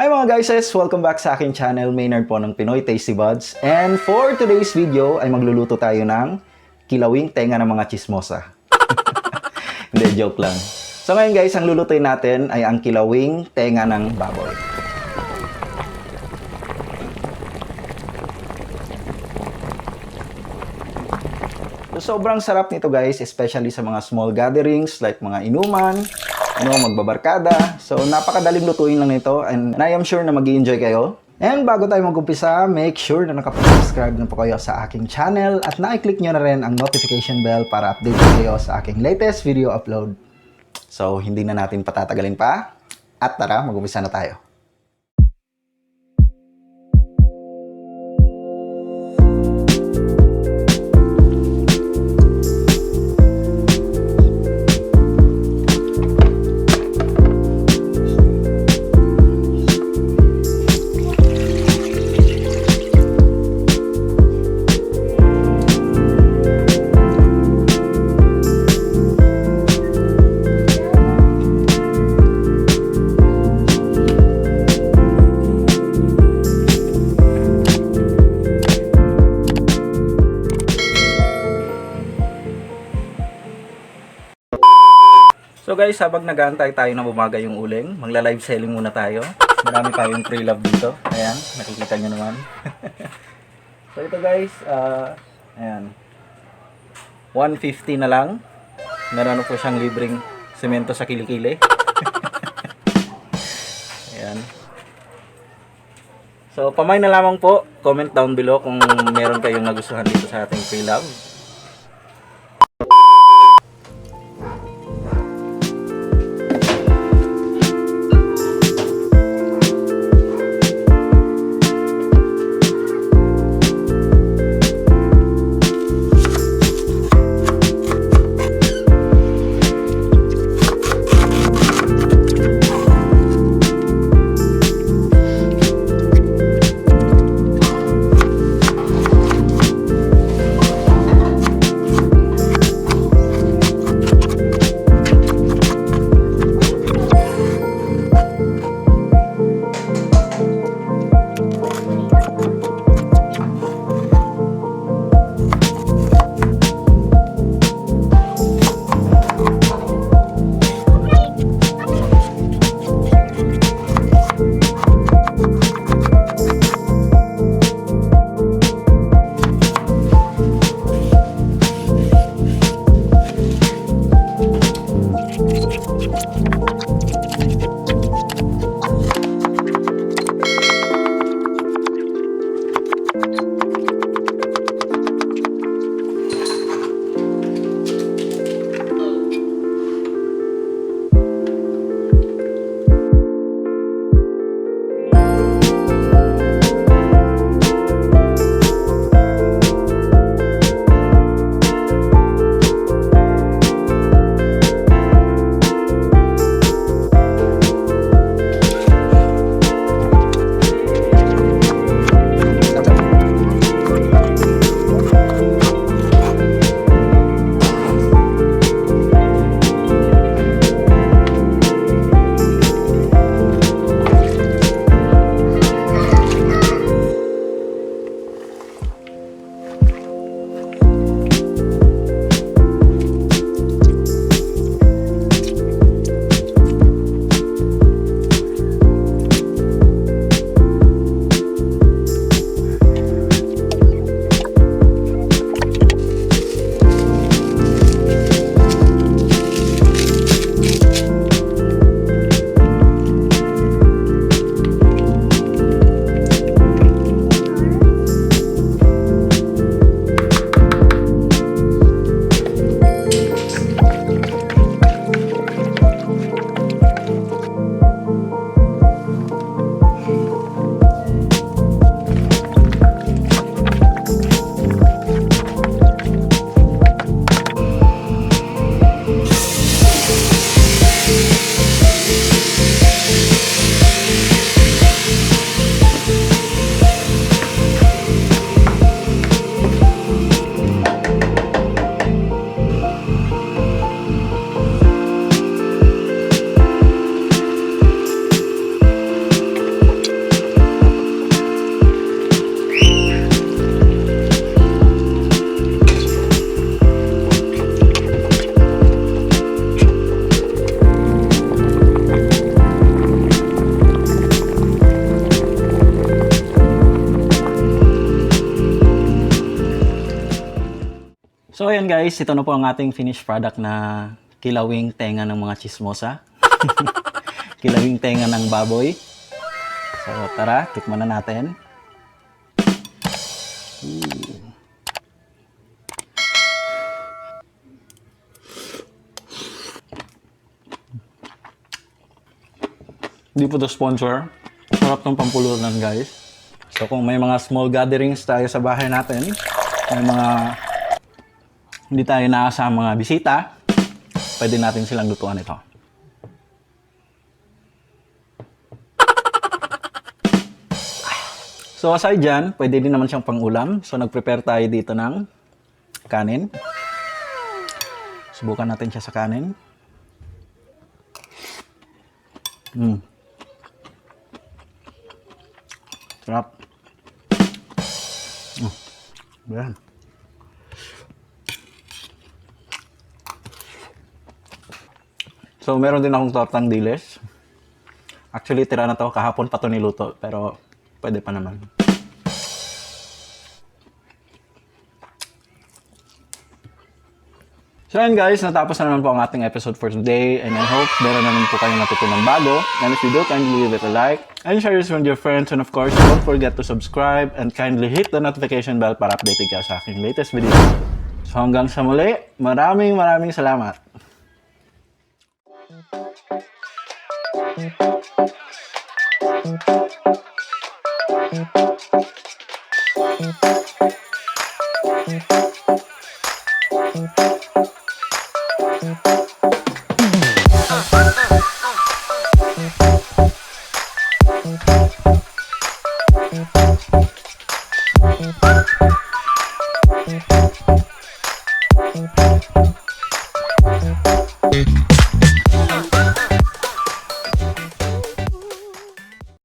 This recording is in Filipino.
Hi mga guys, welcome back sa aking channel, Maynard po ng Pinoy Tasty Buds. And for today's video ay magluluto tayo ng kilawing tenga ng mga chismosa. Hindi, joke lang. So ngayon guys, ang lulutuin natin ay ang kilawing tenga ng baboy. So, sobrang sarap nito guys, especially sa mga small gatherings like mga inuman, magbabarkada. So, napakadaling lutuin lang nito and I am sure na mag-i-enjoy kayo. And bago tayo mag-umpisa, make sure na nakapag-subscribe na po kayo sa aking channel at na-click nyo na rin ang notification bell para update kayo sa aking latest video upload. So, hindi na natin patatagalin pa. At tara, mag-umpisa na tayo. So guys, habang nag-aantay tayo na bumaga yung uling, magla-live selling muna tayo. Marami tayong free love dito. Ayan, nakikita nyo naman. So ito guys, ayan. 150 na lang. Meron po siyang libreng semento sa kilikili. Ayan. So pamay na lamang po, comment down below kung meron kayong nagustuhan dito sa ating free love. yan guys, ito na po ang ating finished product na kilawing tenga ng mga chismosa. Kilawing tenga ng baboy. So tara, tikman na natin. Hindi po to sponsor. Sarap ng pampulutan guys. So kung may mga small gatherings tayo sa bahay natin, may mga hindi tayo naasahan mga bisita, pwede natin silang lutuan ito. So aside dyan, pwede din naman siyang pang-ulam. So nag-prepare tayo dito ng kanin. Subukan natin siya sa kanin. Sarap. Yan. So, meron din akong tortang dilis. Actually, tira na to. Kahapon pa to niluto. Pero, pwede pa naman. So yun guys, natapos na naman po ang ating episode for today. And I hope meron naman po kayong natutunan bago. And if you do, kindly leave it a like. And share this with your friends. And of course, don't forget to subscribe. And kindly hit the notification bell para updated ka sa aking latest video. So hanggang sa muli, maraming salamat. Thank you.